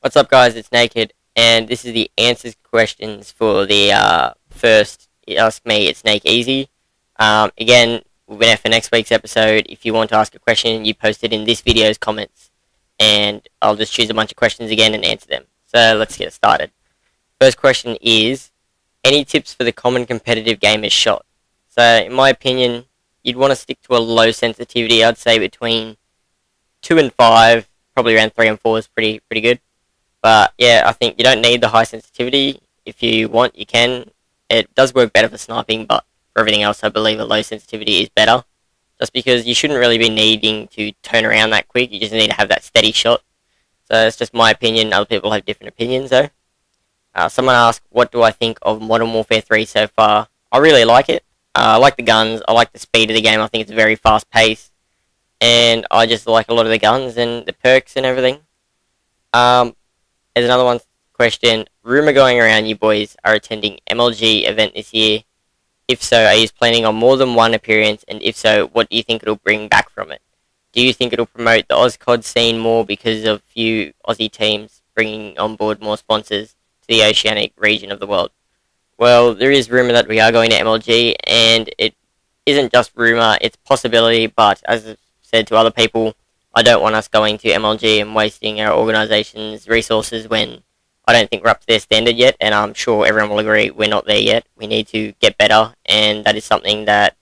What's up, guys? It's Naked, and this is the answers questions for the first Ask Me, It's NakeeeZe. Again, we'll be there for next week's episode. If you want to ask a question, you post it in this video's comments, and I'll just choose a bunch of questions again and answer them. So let's get started. First question is, any tips for the common competitive gamer's shot? So, in my opinion, you'd want to stick to a low sensitivity. I'd say between 2 and 5, probably around 3 and 4 is pretty good. But yeah, I think you don't need the high sensitivity. If you want, you can. It does work better for sniping, but for everything else, I believe a low sensitivity is better. Just because you shouldn't really be needing to turn around that quick. You just need to have that steady shot. So it's just my opinion. Other people have different opinions, though. Someone asked, what do I think of Modern Warfare 3 so far? I really like it. I like the guns. I like the speed of the game. I think it's very fast-paced. And I just like a lot of the guns and the perks and everything. There's another one question. Rumor going around you boys are attending MLG event this year. If so, are you planning on more than one appearance? And if so, what do you think it'll bring back from it? Do you think it'll promote the AusCOD scene more because of few Aussie teams bringing on board more sponsors to the oceanic region of the world? Well, there is rumor that we are going to MLG, and it isn't just rumor, it's possibility, but as I've said to other people, I don't want us going to MLG and wasting our organisation's resources when I don't think we're up to their standard yet, and I'm sure everyone will agree we're not there yet. We need to get better, and that is something that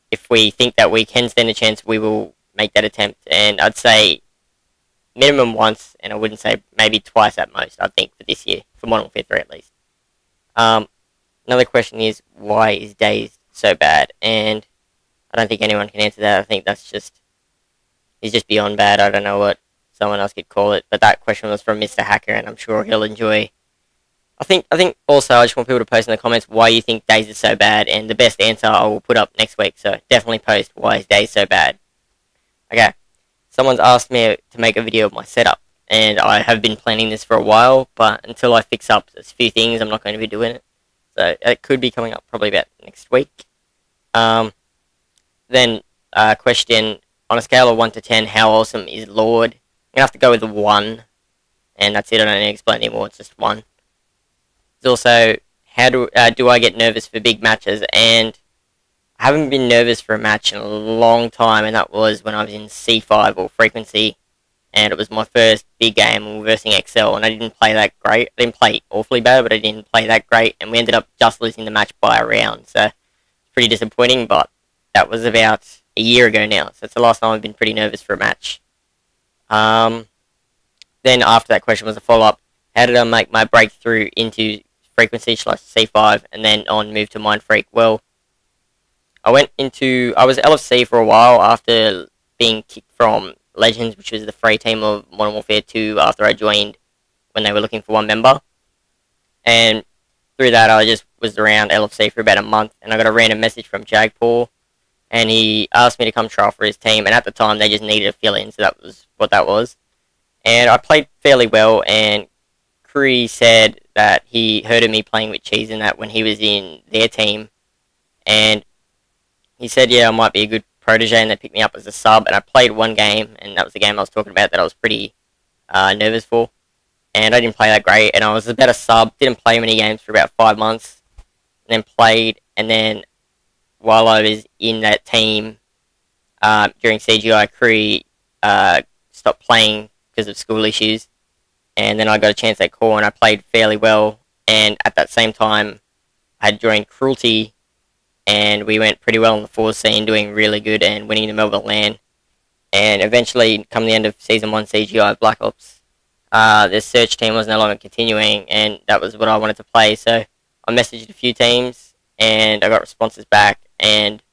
if we think that we can stand a chance, we will make that attempt. And I'd say minimum once, and I wouldn't say maybe twice at most, I think, for this year, for Modern Warfare 3 at least. Another question is, why is DayZ so bad? And I don't think anyone can answer that. I think that's just... he's just beyond bad. I don't know what someone else could call it, but that question was from Mr. Hacker, and I'm sure he'll enjoy. I think also I just want people to post in the comments why you think DayZ is so bad, and the best answer I will put up next week. So definitely post why is DayZ so bad. Okay, someone's asked me to make a video of my setup, and I have been planning this for a while, but until I fix up a few things, I'm not going to be doing it. So it could be coming up probably about next week. Then question. On a scale of 1 to 10, how awesome is Lord? I'm going to have to go with 1. And that's it, I don't need to explain anymore, it's just 1. There's also, how do I get nervous for big matches? And I haven't been nervous for a match in a long time, and that was when I was in C5 or Frequency. And it was my first big game versing XL, and I didn't play that great. I didn't play awfully bad, but I didn't play that great. And we ended up just losing the match by a round. So, it's pretty disappointing, but that was about a year ago now, so it's the last time I've been pretty nervous for a match. Then after that question was a follow-up. How did I make my breakthrough into Frequency / C5 and then on move to Mind Freak? Well, I was LFC for a while after being kicked from Legends, which was the free team of Modern Warfare 2 after I joined when they were looking for one member. And through that I just was around LFC for about a month, and I got a random message from Jagpaw, and he asked me to come trial for his team, and at the time they just needed a fill-in, so that was what that was. And I played fairly well, and Cree said that he heard of me playing with Cheese in that when he was in their team, and he said, yeah, I might be a good protege, and they picked me up as a sub, and I played one game, and that was the game I was talking about that I was pretty nervous for, and I didn't play that great, and I was about a sub, didn't play many games for about 5 months, and then played, and then while I was in that team during CGI, Cree stopped playing because of school issues, and then I got a chance at core and I played fairly well, and at that same time I had joined Cruelty, and we went pretty well in the 4 scene, doing really good and winning the Melbourne LAN, and eventually come the end of Season 1 CGI Black Ops, the search team was no longer continuing, and that was what I wanted to play, so I messaged a few teams and I got responses back, and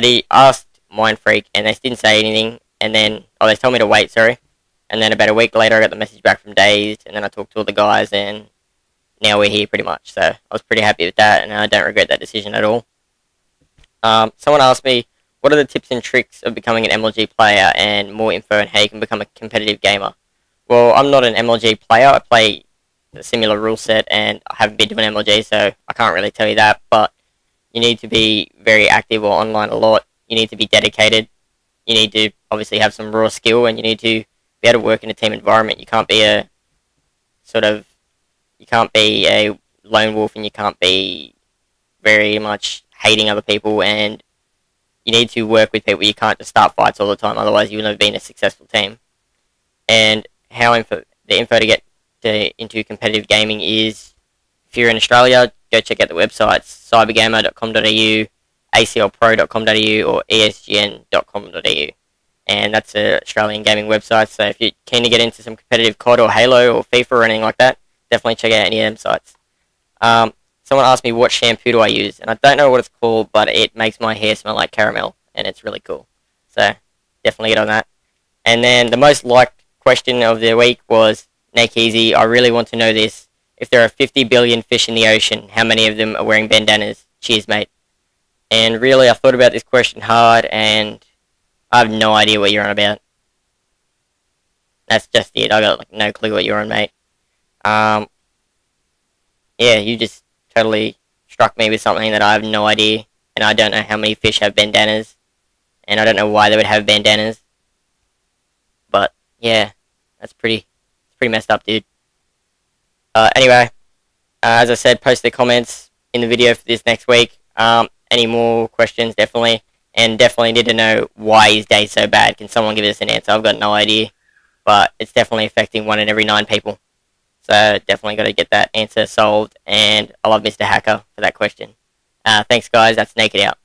I asked Mind Freak, and they didn't say anything, and then, they told me to wait, sorry, and then about a week later I got the message back from DayZ, and then I talked to all the guys, and now we're here pretty much, so I was pretty happy with that, and I don't regret that decision at all. Someone asked me, what are the tips and tricks of becoming an MLG player, and more info on how you can become a competitive gamer? Well, I'm not an MLG player, I play a similar rule set, and I haven't been to an MLG, so I can't really tell you that, but you need to be very active or online a lot. You need to be dedicated. You need to obviously have some raw skill, and you need to be able to work in a team environment. You can't be a sort of, you can't be a lone wolf, and you can't be very much hating other people, and you need to work with people. You can't just start fights all the time, otherwise you will never be in a successful team. And the info to get into competitive gaming is, if you're in Australia, go check out the websites cybergamer.com.au, aclpro.com.au, or esgn.com.au. And that's an Australian gaming website, so if you're keen to get into some competitive COD or Halo or FIFA or anything like that, definitely check out any of them sites. Someone asked me what shampoo do I use, and I don't know what it's called, but it makes my hair smell like caramel, and it's really cool. So, definitely get on that. And then the most liked question of the week was, NakeeeZe, I really want to know this. If there are 50 billion fish in the ocean, how many of them are wearing bandanas? Cheers, mate. And really, I thought about this question hard, and I have no idea what you're on about. That's just it. I got like no clue what you're on, mate. Yeah, you just totally struck me with something that I have no idea, and I don't know how many fish have bandanas, and I don't know why they would have bandanas. But yeah, it's pretty messed up, dude. Anyway, as I said, post the comments in the video for this next week. Any more questions, definitely. And definitely need to know why is day so bad. Can someone give us an answer? I've got no idea. But it's definitely affecting 1 in every 9 people. So definitely got to get that answer solved. And I love Mr. Hacker for that question. Thanks, guys. That's Naked out.